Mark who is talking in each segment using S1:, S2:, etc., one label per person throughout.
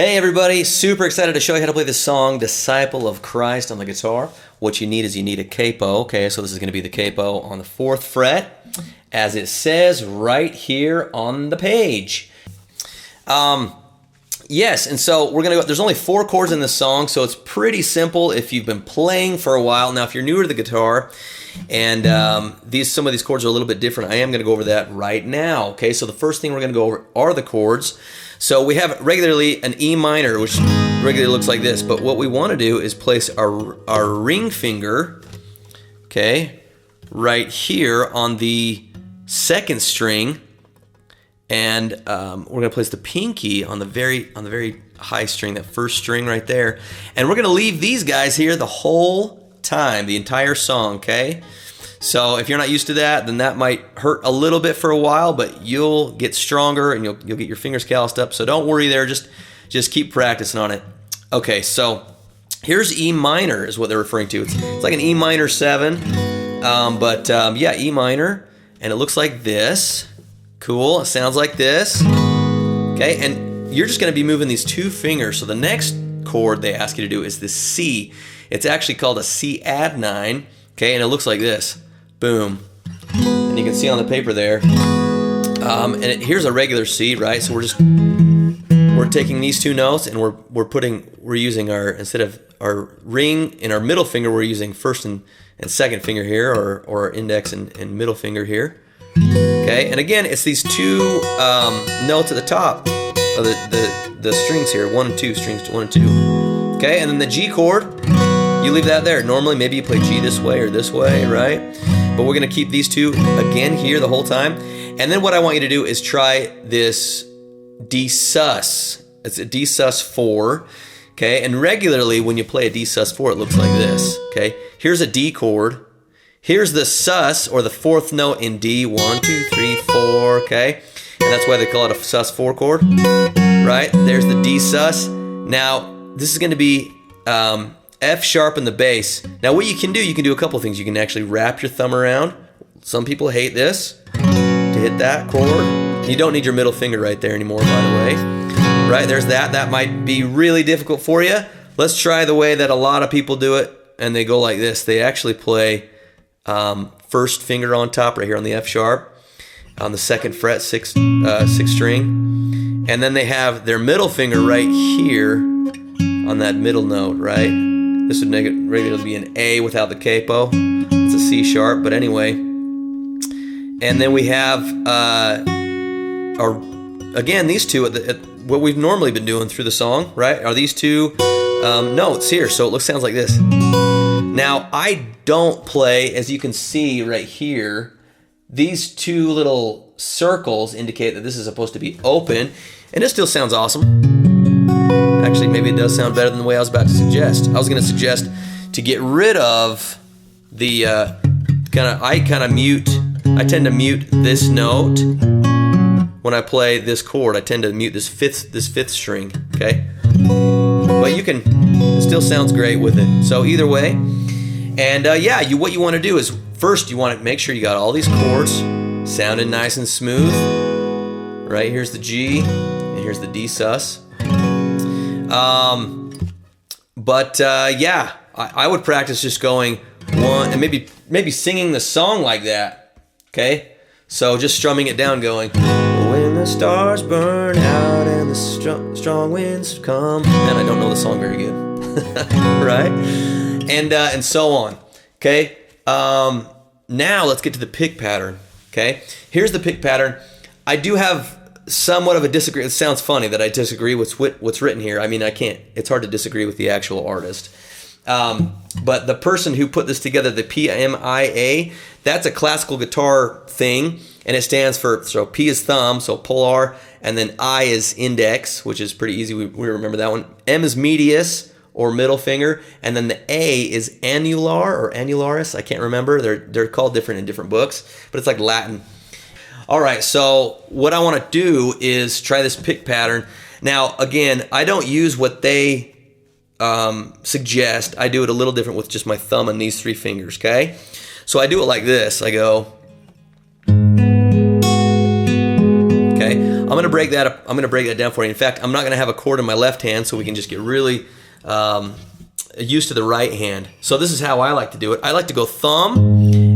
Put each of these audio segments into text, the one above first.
S1: Hey everybody, super excited to show you how to play this song, Disciple of Christ, on the guitar. What you need is you need a capo. Okay, so this is going to be the capo on the 4th fret, as it says right here on the page. Yes, and so we're going to go, there's only 4 chords in this song, so it's pretty simple if you've been playing for a while. Now, if you're newer to the guitar, and some of these chords are a little bit different, I am going to go over that right now. Okay, so the first thing we're going to go over are the chords. So we have regularly an E minor, which regularly looks like this, but what we want to do is place our ring finger, okay, right here on the 2nd string, and we're going to place the pinky on the very high string, that 1st string right there, and we're going to leave these guys here the whole time, the entire song, okay? So if you're not used to that, then that might hurt a little bit for a while, but you'll get stronger and you'll get your fingers calloused up. So don't worry there, just keep practicing on it. Okay, so here's E minor is what they're referring to. It's like an E minor 7, yeah, E minor, and it looks like this. Cool, it sounds like this. Okay, and you're just gonna be moving these 2 fingers. So the next chord they ask you to do is the C. It's actually called a C add 9, okay, and it looks like this. Boom. And you can see on the paper there. Here's a regular C, right? So we're taking these 2 notes and we're using instead of our ring in our middle finger, we're using 1st and 2nd finger here, or our index and middle finger here. Okay, and again, it's these 2 notes at the top of the strings here, 1 and 2 strings, 1 and 2. Okay, and then the G chord, you leave that there. Normally, maybe you play G this way or this way, right? But we're going to keep these 2 again here the whole time. And then what I want you to do is try this D sus. It's a D sus 4. Okay, and regularly when you play a D sus 4, it looks like this. Okay, here's a D chord. Here's the sus, or the 4th note in D. 1, 2, 3, 4. Okay, and that's why they call it a sus 4 chord. Right? There's the D sus. Now this is going to be F sharp in the bass. Now what you can do a couple things. You can actually wrap your thumb around. Some people hate this, to hit that chord. You don't need your middle finger right there anymore, by the way. Right, there's that. That might be really difficult for you. Let's try the way that a lot of people do it, and they go like this. They actually play 1st finger on top right here on the F sharp, on the 2nd fret, 6th string, and then they have their middle finger right here on that middle note, right? This would regularly be an A without the capo. It's a C sharp, but anyway. And then we have, again, these 2, what we've normally been doing through the song, right, are these 2 notes here. So it sounds like this. Now, I don't play, as you can see right here, these 2 little circles indicate that this is supposed to be open, and it still sounds awesome. Actually, maybe it does sound better than the way I was about to suggest. I was going to suggest to get rid of the I tend to mute this note when I play this chord. I tend to mute this fifth string, okay? But it still sounds great with it. So either way, and what you want to do is first you want to make sure you got all these chords sounding nice and smooth. Right, here's the G, and here's the D sus. I would practice just going 1 and maybe singing the song like that. Okay, so just strumming it down, going, when the stars burn out and the strong winds come, and I don't know the song very good. Right, and so on. Okay, now let's get to the pick pattern. Okay, here's the pick pattern. I do have somewhat of a disagree. It sounds funny that I disagree with what's written here. I mean, I can't. It's hard to disagree with the actual artist. But the person who put this together, the PMIA, that's a classical guitar thing, and it stands for, so P is thumb, so polar, and then I is index, which is pretty easy. We remember that one. M is medius, or middle finger, and then the A is annular or annularis. I can't remember. They're called different in different books, but it's like Latin. All right, so what I want to do is try this pick pattern. Now, again, I don't use what they suggest. I do it a little different with just my thumb and these 3 fingers, okay? So I do it like this. I go, okay? gonna break that up. I'm gonna break that down for you. In fact, I'm not gonna have a chord in my left hand, so we can just get really used to the right hand. So this is how I like to do it. I like to go thumb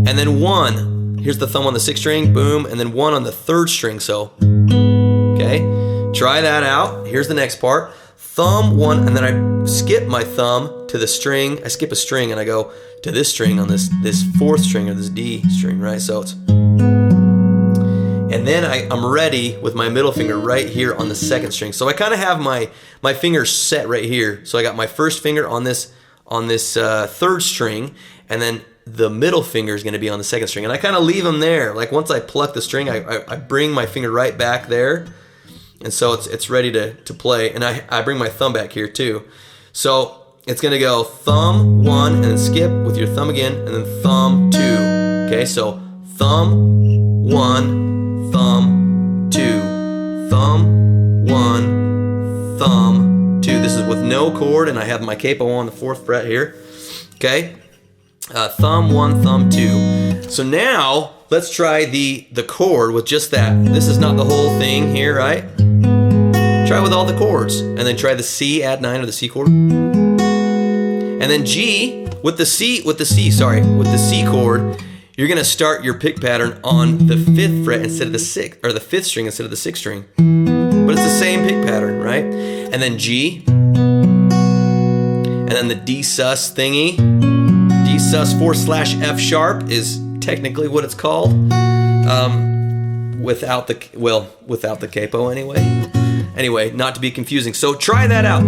S1: and then 1. Here's the thumb on the 6th string, boom, and then 1 on the 3rd string. So, okay, try that out. Here's the next part. Thumb 1, and then I skip my thumb to the string. I skip a string and I go to this string on this 4th string, or this D string, right? So it's, and then I'm ready with my middle finger right here on the 2nd string. So I kind of have my fingers set right here. So I got my 1st finger on this 3rd string, and then the middle finger is going to be on the 2nd string. And I kind of leave them there. Like once I pluck the string, I bring my finger right back there. And so it's ready to play. And I bring my thumb back here too. So it's going to go thumb 1 and then skip with your thumb again, and then thumb 2. Okay, so thumb 1, thumb 2, thumb 1, thumb 2. This is with no chord, and I have my capo on the 4th fret here. Okay, thumb 1, thumb 2. So now let's try the chord with just that. This is not the whole thing here, right? Try with all the chords, and then try the C add 9 or the C chord, and then G with the C chord. You're gonna start your pick pattern on the 5th fret instead of the 6th, or the 5th string instead of the 6th string. But it's the same pick pattern, right? And then G, and then the D sus thingy. D sus /F sharp is technically what it's called. Without the capo anyway. Anyway, not to be confusing. So try that out.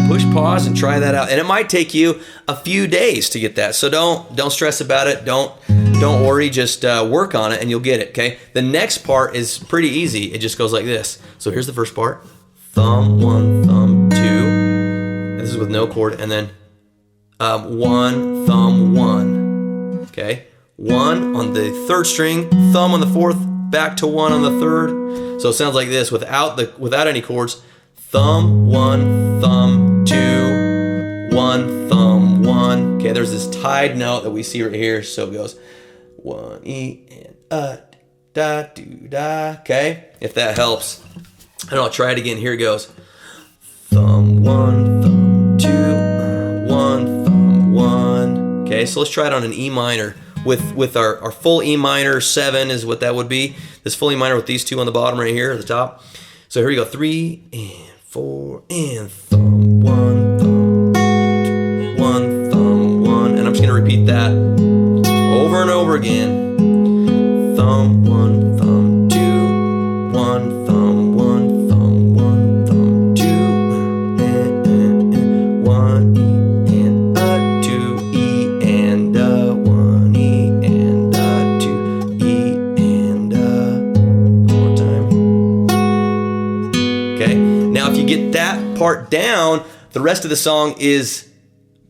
S1: Push pause and try that out, and it might take you a few days to get that, so don't stress about it. Don't worry, just work on it and you'll get it. Okay, the next part is pretty easy. It just goes like this. So here's the first part: thumb 1, thumb 2, and this is with no chord, and then 1, thumb 1. Okay, 1 on the 3rd string, thumb on the 4th, back to 1 on the 3rd. So it sounds like this without any chords: thumb 1, thumb 2, 1, thumb 1. Okay, there's this tied note that we see right here. So it goes 1 E and da do da. Okay, if that helps. And I'll try it again. Here it goes: thumb 1, thumb 2, 1, thumb 1. Okay, so let's try it on an E minor with our full E minor 7 is what that would be. This full E minor with these 2 on the bottom right here at the top. So here we go: 3 and 4 and thumb 1, thumb 2, 1, thumb 1, and I'm just gonna repeat that over and over again. Thumb 1, thumb 2, 1, thumb 1, thumb 1, thumb 2, 1 E and 2 E and 1 E and 2 E and one more time. Okay. Now, if you get that part down, the rest of the song is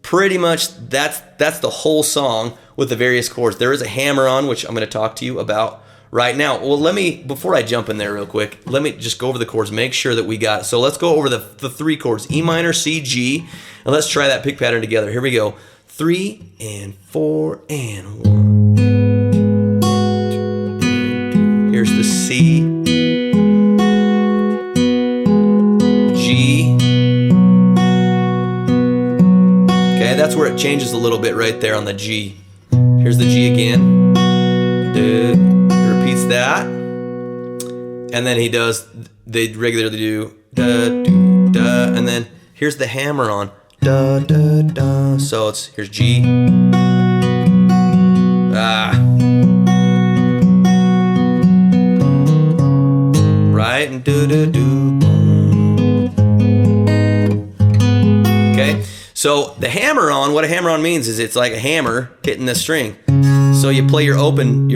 S1: pretty much that's the whole song with the various chords. There is a hammer on, which I'm going to talk to you about right now. Well, before I jump in there real quick, let me just go over the chords, make sure that we got it. So let's go over the 3 chords: E minor, C, G, and let's try that pick pattern together. Here we go: 3 and 4 and 1. Here's the C. That's where it changes a little bit right there on the G. Here's the G again. He repeats that. And then he does, they regularly do da, do, da. And then here's the hammer on da, da, da. So here's G. Right? And do, do, do. Okay. So the hammer on, what a hammer on means is it's like a hammer hitting the string. So you play your open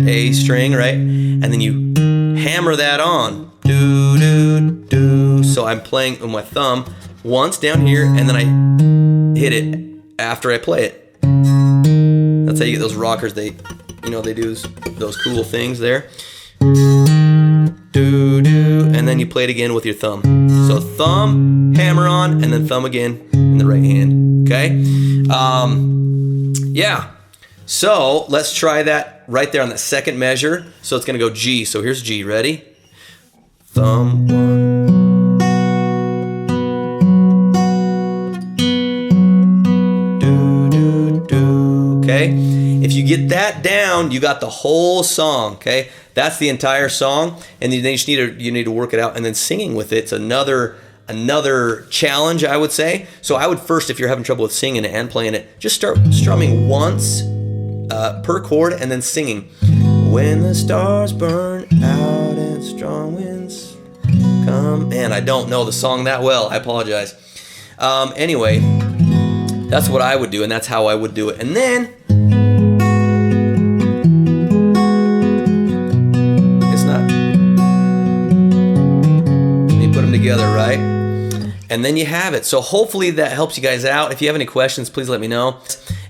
S1: A string, right? And then you hammer that on. Do, do, do. So I'm playing with my thumb once down here, and then I hit it after I play it. That's how you get those rockers. They do those cool things there. Do, do, and then you play it again with your thumb. So thumb, hammer on, and then thumb again in the right hand. Okay? Yeah. So let's try that right there on that second measure. So it's going to go G. So here's G. Ready? Thumb 1. Do, do, do. Okay? If you get that down, you got the whole song. Okay? That's the entire song. And then you need to work it out. And then singing with it's another challenge, I would say. So I would first, if you're having trouble with singing and playing it, just start strumming once per chord and then singing. When the stars burn out and strong winds come. Man, I don't know the song that well. I apologize. Anyway, that's what I would do, and that's how I would do it. And then it's not. You put them together, right? And then you have it. So hopefully that helps you guys out. If you have any questions, please let me know.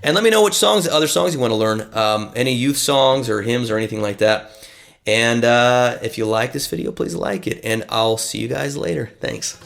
S1: And let me know which other songs you want to learn. Any youth songs or hymns or anything like that. And if you like this video, please like it. And I'll see you guys later. Thanks.